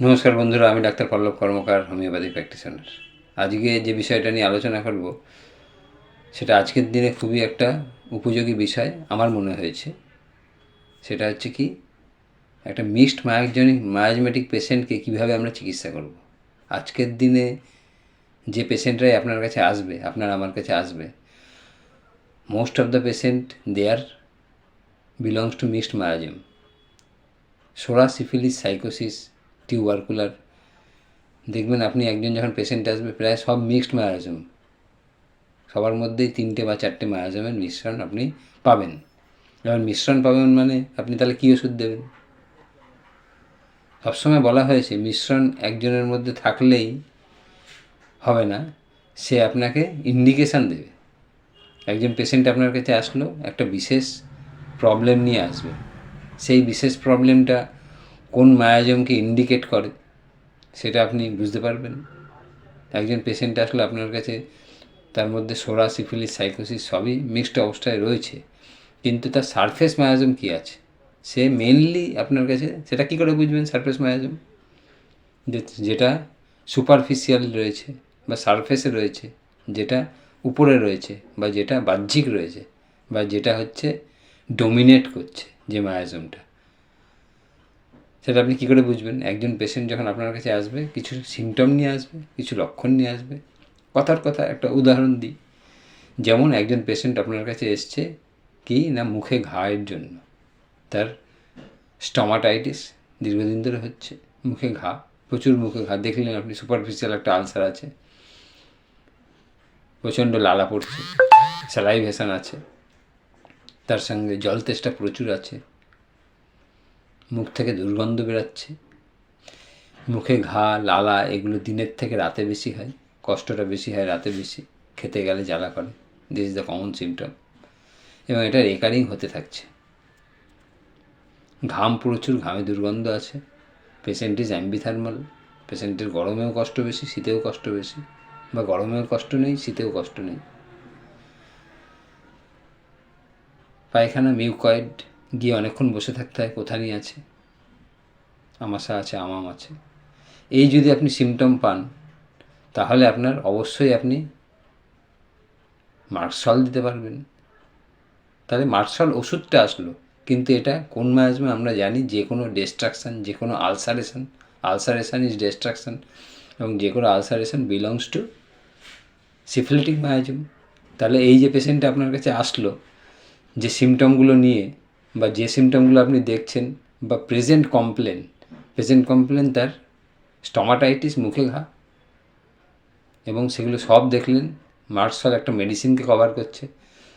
নমস্কার বন্ধুরা, আমি ডাক্তার পল্লব কর্মকার, হোমিওপ্যাথি প্র্যাকটিশনার। আজকে যে বিষয়টা নিয়ে আলোচনা করব সেটা আজকের দিনে খুবই একটা উপযোগী বিষয় আমার মনে হয়েছে। সেটা হচ্ছে কি, একটা মিক্সড মায়াজমেটিক পেশেন্টকে কীভাবে আমরা চিকিৎসা করব। আজকের দিনে যে পেশেন্টরাই আপনার কাছে আসবে, আপনার আমার কাছে আসবে, most of the patient there belongs to mixed miasm. Psora, syphilis, sycosis, tubercular, দেখবেন আপনি একজন যখন পেশেন্ট আসবে প্রায় সব মিক্সড মায়াজম, সবার মধ্যেই 3টে বা 4টে মায়াজমের মিশ্রণ আপনি পাবেন। যখন মিশ্রণ পাবেন মানে আপনি তাহলে কী ওষুধ দেবেন? সবসময় বলা হয়েছে মিশ্রণ একজনের মধ্যে থাকলেই হবে না, সে আপনাকে ইন্ডিকেশান দেবে। একজন পেশেন্ট আপনার কাছে আসলো একটা বিশেষ প্রবলেম নিয়ে আসবে, সেই বিশেষ প্রবলেমটা কোন মায়াজমকে ইন্ডিকেট করে সেটা আপনি বুঝতে পারবেন। একজন পেশেন্ট আসলো আপনার কাছে, তার মধ্যে সোরা, সিফিলিস, সাইকোসিস সবই মিক্সড অবস্থায় রয়েছে, কিন্তু তার সারফেস মায়াজম কী আছে সে মেনলি আপনার কাছে, সেটা কী করে বুঝবেন? সারফেস মায়াজম যেটা সুপারফিশিয়াল রয়েছে বা সারফেসে রয়েছে, যেটা উপরে রয়েছে বা যেটা বাহ্যিক রয়েছে বা যেটা হচ্ছে ডোমিনেট করছে যে মায়াজমটা, সেটা আপনি কী করে বুঝবেন? একজন পেশেন্ট যখন আপনার কাছে আসবে কিছু সিমটম নিয়ে আসবে, কিছু লক্ষণ নিয়ে আসবে। কথার কথা একটা উদাহরণ দিই, যেমন একজন পেশেন্ট আপনার কাছে এসছে কি না মুখে ঘায়ের জন্য, তার স্টমাটাইটিস দীর্ঘদিন ধরে হচ্ছে, মুখে ঘা, প্রচুর মুখে ঘা, দেখলেন আপনি সুপারফিশিয়াল একটা আলসার আছে, প্রচণ্ড লালা পড়ছে, স্যালাইভেশন আছে, তার সঙ্গে জল তেষ্টা প্রচুর আছে, মুখ থেকে দুর্গন্ধ বেরাচ্ছে, মুখে ঘা, লালা এগুলো দিনের থেকে রাতে বেশি হয়, কষ্টটা বেশি হয় রাতে বেশি, খেতে গেলে জ্বালা করে। This is the common symptom এবং এটা রেকারিং হতে থাকছে। ঘাম প্রচুর, ঘামে দুর্গন্ধ আছে, পেশেন্ট ইজ অ্যাম্বিথার্মাল, পেশেন্টের গরমেও কষ্ট বেশি, শীতেও কষ্ট বেশি, বা গরমেও কষ্ট নেই, শীতেও কষ্ট নেই। পায়খানা মিউকয়েড, গিয়ে অনেকক্ষণ বসে থাকতে হয়, কোথানি আছে, আমাশা আছে, আমাম আছে। এই যদি আপনি সিমটম পান তাহলে আপনার অবশ্যই আপনি মার্কসল দিতে পারবেন। তাহলে মার্কসল ওষুধটা আসলো, কিন্তু এটা কোন মায়াজমে আমরা জানি, যে কোনো ডিস্ট্রাকশান, যে কোনো আলসারেশান ইজ ডিস্ট্রাকশান, এবং যে কোনো আলসারেশান বিলংস টু সিফিলিটিক মায়াজম। তাহলে এই যে পেশেন্টটা আপনার কাছে আসলো যে সিমটমগুলো নিয়ে, বা যে সিমটমগুলো আপনি দেখছেন, বা প্রেজেন্ট কমপ্লেন তার স্টমাটাইটিস, মুখে ঘা, এবং সেগুলো সব দেখলেন মার্কসল একটা মেডিসিনকে কভার করছে,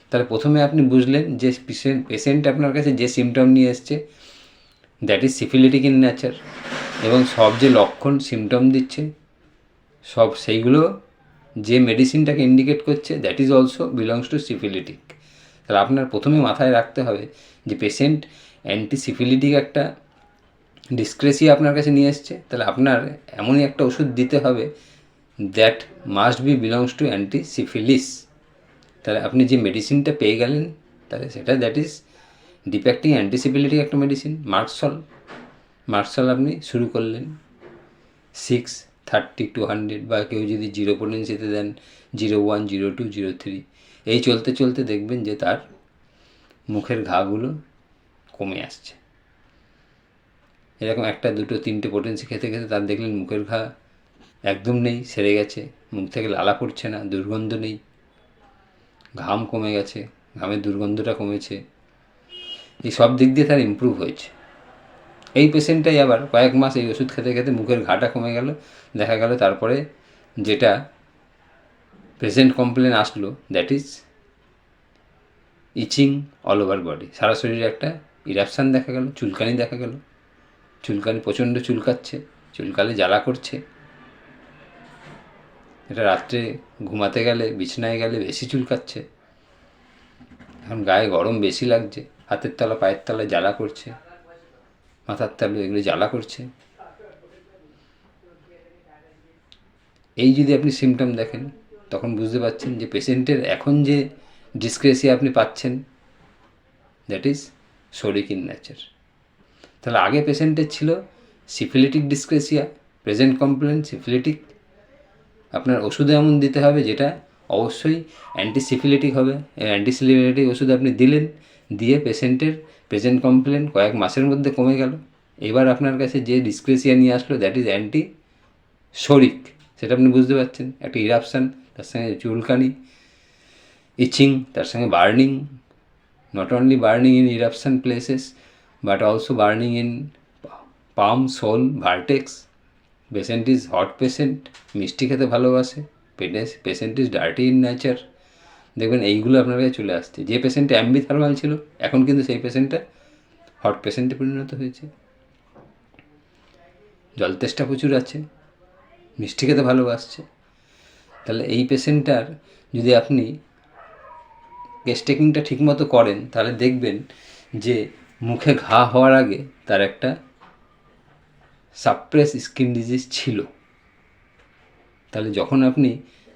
তাহলে প্রথমে আপনি বুঝলেন যে পেশেন্ট আপনার কাছে যে সিমটম নিয়ে এসছে that is syphilitic in nature, এবং সব যে লক্ষণ সিমটম দিচ্ছে সব সেইগুলো যে মেডিসিনটাকে ইন্ডিকেট করছে that is also belongs to syphilitic. তাহলে আপনার প্রথমে মাথায় রাখতে হবে যে পেশেন্ট অ্যান্টিসিফিলিটিক একটা ডিসক্রেসি আপনার কাছে নিয়ে এসছে, তাহলে আপনার এমনই একটা ওষুধ দিতে হবে that must be belongs to antisyphilis. তাহলে আপনি যে মেডিসিনটা পেয়ে গেলেন তাহলে সেটা দ্যাট ইজ ডিপেক্টিং অ্যান্টিসিফিলিটিক একটা মেডিসিন, মার্কসল আপনি শুরু করলেন 6, 30, 200, বা কেউ যদি 0 পোটেন্সিতে দেন 0, 1, 0, 2, 0, 3, এই চলতে চলতে দেখবেন যে তার মুখের ঘাগুলো কমে আসছে। এরকম 1, 2, 3টে পোটেন্সি খেতে খেতে তার দেখলেন মুখের ঘা একদম নেই, সেরে গেছে, মুখ থেকে লালা পড়ছে না, দুর্গন্ধ নেই, ঘাম কমে গেছে, ঘামের দুর্গন্ধটা কমেছে, এই সব দিক দিয়ে তার ইমপ্রুভ হয়েছে। এই পেশেন্টটাই আবার কয়েক মাস এই ওষুধ খেতে খেতে মুখের ঘাটা কমে গেল, দেখা গেল তারপরে যেটা প্রেজেন্ট কমপ্লেন আসলো that is itching all over body, সারা শরীরে একটা ইরাপশান দেখা গেল, চুলকানি দেখা গেল, চুলকানি প্রচণ্ড চুলকাচ্ছে, চুলকালে জ্বালা করছে, এটা রাত্রে ঘুমাতে গেলে, বিছানায় গেলে বেশি চুলকাচ্ছে, এখন গায়ে গরম বেশি লাগছে, হাতের তলা, পায়ের তলায় জ্বালা করছে, মাথার তালু এগুলো জ্বালা করছে। এই যদি আপনি সিমটম দেখেন তখন বুঝতে পারছেন যে পেশেন্টের এখন যে ডিসক্রেসি আপনি পাচ্ছেন দ্যাট ইজ সোরিক ইন নেচার। তাহলে আগে পেশেন্টের ছিল সিফিলিটিক ডিসক্রেসিয়া, প্রেজেন্ট কমপ্লেন সিফিলিটিক, আপনার ওষুধে এমন দিতে হবে যেটা অবশ্যই অ্যান্টিসিফিলিটিক হবে। অ্যান্টিসিফিলিটিক ওষুধ আপনি দিলেন, দিয়ে পেশেন্টের প্রেজেন্ট কমপ্লেন কয়েক মাসের মধ্যে কমে গেল। এবার আপনার কাছে যে ডিসক্রেসিয়া নিয়ে আসলো দ্যাট ইজ অ্যান্টি শরিক, সেটা আপনি বুঝতে পারছেন। একটা ইরাপশান, তার সঙ্গে চুলকানি, ইচিং, তার সঙ্গে burning, not only burning in eruption places but also burning in palm, sole, vertex. Patient is hot patient, মিষ্টি খেতে ভালোবাসে, patient is dirty in nature. দেখবেন এইগুলো আপনার কাছে চলে আসছে। যে পেশেন্টটা অ্যাম্বিথার্মাল ছিল এখন কিন্তু সেই পেশেন্টটা হট পেশেন্টে পরিণত হয়েছে। জল তেষ্টা প্রচুর আছে, মিষ্টি খেতে ভালোবাসছে। তাহলে এই পেশেন্টটার যদি আপনি কেস টেকিংটা ঠিকমতো করেন তাহলে দেখবেন যে মুখে ঘা হওয়ার আগে তার একটা সাপ্রেস স্কিন ডিজিজ ছিল। তাহলে যখন আপনি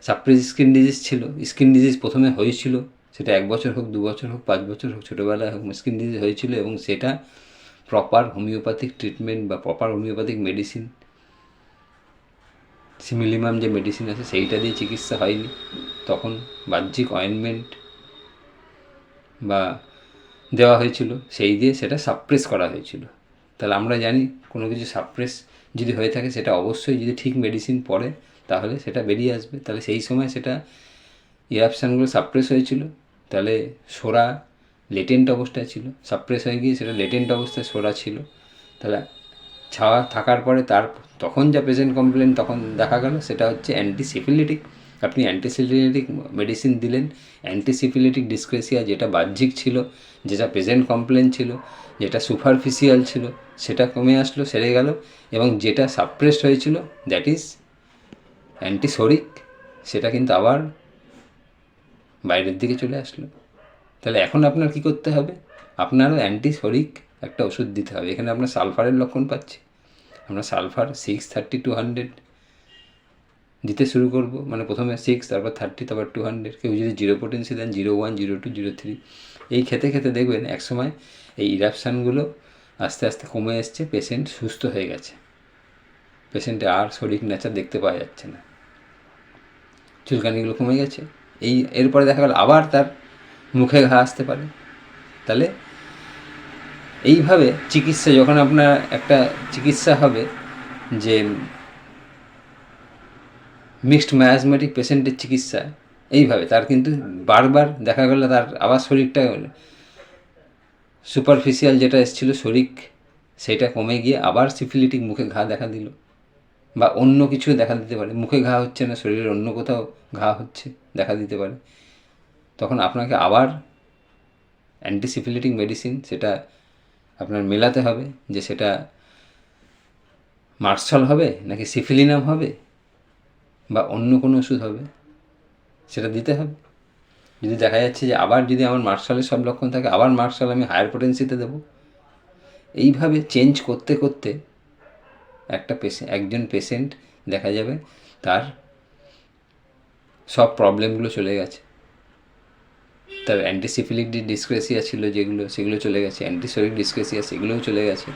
সাপ্রেস স্কিন ডিজিজ ছিল, স্কিন ডিজিজ প্রথমে হয়েছিল, সেটা 1 বছর হোক, 2 বছর হোক, 5 বছর হোক, ছোটোবেলায় হোক, স্কিন ডিজিজ হয়েছিল এবং সেটা প্রপার হোমিওপ্যাথিক ট্রিটমেন্ট বা প্রপার হোমিওপ্যাথিক মেডিসিন, সিমিলিমাম যে মেডিসিন আছে সেইটা দিয়ে চিকিৎসা হয়নি, তখন বাহ্যিক অয়েনমেন্ট বা দেওয়া হয়েছিল, সেই দিয়ে সেটা সাপ্রেস করা হয়েছিল। তাহলে আমরা জানি কোনো কিছু সাপ্রেস যদি হয়ে থাকে সেটা অবশ্যই যদি ঠিক মেডিসিন পড়ে তাহলে সেটা বেরিয়ে আসবে। তাহলে সেই সময় সেটা ইরাপশানগুলো সাপ্রেস হয়েছিল, তাহলে সোরা লেটেন্ট অবস্থায় ছিল, সাপ্রেস হয়ে গিয়ে সেটা লেটেন্ট অবস্থায় সোরা ছিল। তাহলে ছাওয়া থাকার পরে তখন যা প্রেজেন্ট কমপ্লেন তখন দেখা গেল সেটা হচ্ছে অ্যান্টিসিফিলিটিক। আপনি অ্যান্টিসিফিলিটিক মেডিসিন দিলেন, অ্যান্টিসিফিলিটিক ডিসক্রেসিয়া যেটা বাহ্যিক ছিল, যেটা প্রেজেন্ট কমপ্লেন ছিল, যেটা সুপারফিশিয়াল ছিল সেটা কমে আসলো, সেরে গেল, এবং যেটা সাপ্রেসড হয়েছিল দ্যাট ইজ অ্যান্টিসোরিক, সেটা কিন্তু আবার বাইরের দিকে চলে আসলো। তাহলে এখন আপনার কী করতে হবে? আপনারও অ্যান্টিসোরিক একটা ওষুধ দিতে হবে। এখানে আপনার সালফারের লক্ষণ পাচ্ছি, আমরা সালফার 630-200 দিতে শুরু করব। মানে প্রথমে 6, তারপর 30, তারপর 200। কেউ যদি 0 পোটেন্সি দেন 01, 02, 03, এই খেতে খেতে দেখবেন একসময় এই ইরাপশানগুলো আস্তে আস্তে কমে এসছে, পেশেন্ট সুস্থ হয়ে গেছে, পেশেন্টে আর শরিক নেচার দেখতে পাওয়া যাচ্ছে না, চুলকানিগুলো কমে গেছে। এরপরে দেখা গেল আবার তার মুখে ঘা আসতে পারে। তাহলে এইভাবে চিকিৎসা, যখন আপনার একটা চিকিৎসা হবে যে মিক্সড মায়াজমেটিক পেশেন্টের চিকিৎসা, এইভাবে তার কিন্তু বারবার দেখা গেল তার আবার শরীরটা সুপারফিশিয়াল যেটা এসেছিল শরিক সেটা কমে গিয়ে আবার সিফিলিটিক মুখে ঘা দেখা দিল, বা অন্য কিছু দেখা দিতে পারে। মুখে ঘা হচ্ছে না, শরীরের অন্য কোথাও ঘা হচ্ছে, দেখা দিতে পারে। তখন আপনাকে আবার অ্যান্টিসিফিলিটিক মেডিসিন সেটা আপনার মেলাতে হবে, যে সেটা মার্শাল হবে নাকি সিফিলিনাম হবে বা অন্য কোনো ওষুধ হবে, সেটা দিতে হবে। যদি দেখা যাচ্ছে যে আবার যদি আমার মার্শালের সব লক্ষণ থাকে, আবার মার্শাল আমি হায়ার পোটেন্সিতে দেবো। এইভাবে চেঞ্জ করতে করতে একজন পেশেন্ট দেখা যাবে তার সব প্রবলেমগুলো চলে গেছে। তার অ্যান্টিসিফিলিটিক ডিসক্রেসিয়া ছিল যেগুলো, সেগুলো চলে গেছে, অ্যান্টিসোরিক ডিসক্রেসিয়া সেগুলোও চলে গেছে।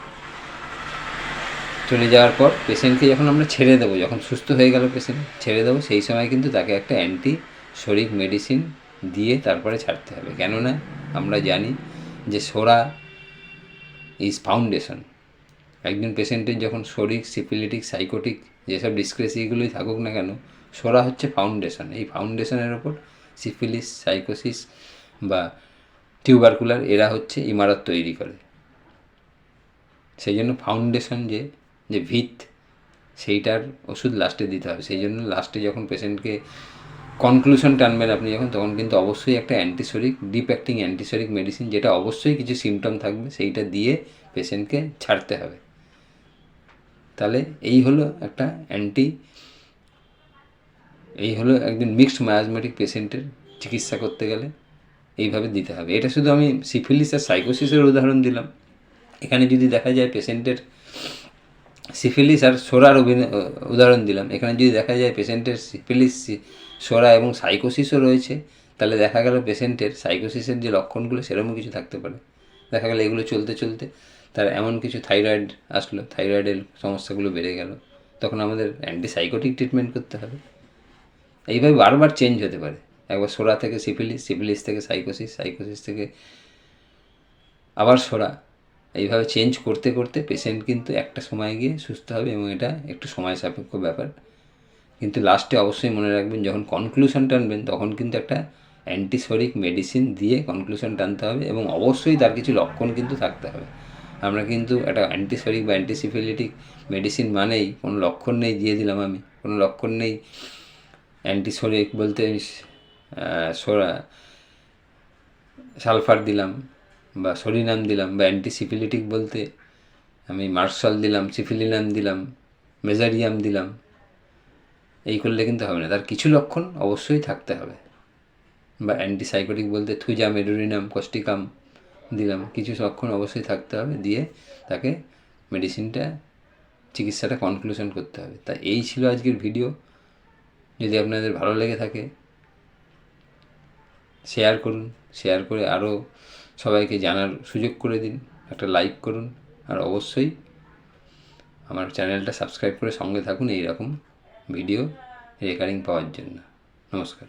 চলে যাওয়ার পর পেশেন্টকে যখন আমরা ছেড়ে দেবো, যখন সুস্থ হয়ে গেল পেশেন্ট, ছেড়ে দেবো, সেই সময় কিন্তু তাকে একটা অ্যান্টিসোরিক মেডিসিন দিয়ে তারপরে ছাড়তে হবে। কেননা আমরা জানি যে সোরা ইজ ফাউন্ডেশন। একজন পেশেন্টের যখন শরিক, সিফিলিটিক, সাইকোটিক যেসব ডিসক্রেসিগুলোই থাকুক না কেন, সোরা হচ্ছে ফাউন্ডেশন। এই ফাউন্ডেশনের ওপর সিফিলিস, সাইকোসিস বা টিউবারকুলার এরা হচ্ছে ইমারত তৈরি করে। সেই জন্য ফাউন্ডেশন যে ভিত, সেইটার ওষুধ লাস্টে দিতে হবে। সেই জন্য লাস্টে যখন পেশেন্টকে কনক্লুশন টানবেন আপনি যখন, তখন কিন্তু অবশ্যই একটা antipsoric, deep acting antipsoric medicine, যেটা অবশ্যই কিছু সিমটম থাকবে, সেইটা দিয়ে পেশেন্টকে ছাড়তে হবে। তাহলে এই হলো একজন মিক্সড মায়াজমেটিক পেশেন্টের চিকিৎসা করতে গেলে এইভাবে দিতে হবে। এটা শুধু আমি সিফিলিস আর সাইকোসিসের উদাহরণ দিলাম। এখানে যদি দেখা যায় পেশেন্টের সিফিলিস আর সোরার উদাহরণ দিলাম, এখানে যদি দেখা যায় পেশেন্টের সিফিলিস, সোরা এবং সাইকোসিসও রয়েছে, তাহলে দেখা গেল পেশেন্টের সাইকোসিসের যে লক্ষণগুলো সেরকমও কিছু থাকতে পারে। দেখা গেল এগুলো চলতে চলতে তার এমন কিছু থাইরয়েড আসলো, থাইরয়েডের সমস্যাগুলো বেড়ে গেল, তখন আমাদের অ্যান্টিসাইকোটিক ট্রিটমেন্ট করতে হবে। এইভাবে বারবার চেঞ্জ হতে পারে। একবার সোরা থেকে সিফিলিস, সিফিলিস থেকে সাইকোসিস, সাইকোসিস থেকে আবার সোরা, এইভাবে চেঞ্জ করতে করতে পেশেন্ট কিন্তু একটা সময় গিয়ে সুস্থ হবে, এবং এটা একটু সময় সাপেক্ষ ব্যাপার। কিন্তু লাস্টে অবশ্যই মনে রাখবেন, যখন কনক্লুশন টানবেন তখন কিন্তু একটা অ্যান্টিসোরিক মেডিসিন দিয়ে কনক্লুশন টানতে হবে, এবং অবশ্যই তার কিছু লক্ষণ কিন্তু থাকতে হবে। আমরা কিন্তু একটা অ্যান্টিসোরিক বা অ্যান্টিসিফিলিটিক মেডিসিন মানেই কোনো লক্ষণ নেই দিয়ে দিলাম, আমি কোনো লক্ষণ নেই, অ্যান্টিসোরিক বলতে সোরা সালফার দিলাম বা সরিনাম দিলাম, বা অ্যান্টিসিফিলিটিক বলতে আমি মার্শাল দিলাম, সিফিলিনাম দিলাম, মেজারিয়াম দিলাম, এই করলে কিন্তু হবে না, তার কিছু লক্ষণ অবশ্যই থাকতে হবে। বা অ্যান্টিসাইকোটিক বলতে থুজা, মেডোরিনাম, কস্টিকাম দিলাম, কিছু লক্ষণ অবশ্যই থাকতে হবে, দিয়ে তাকে মেডিসিনটা, চিকিৎসাটা কনক্লুশন করতে হবে। তা এই ছিল আজকের ভিডিও। যদি আপনাদের ভালো লেগে থাকে শেয়ার করুন, শেয়ার করে আরও সবাইকে জানার সুযোগ করে দিন, একটা লাইক করুন, আর অবশ্যই আমার চ্যানেলটা সাবস্ক্রাইব করে সঙ্গে থাকুন এই রকম ভিডিও রেকারিং পাওয়ার জন্য। নমস্কার।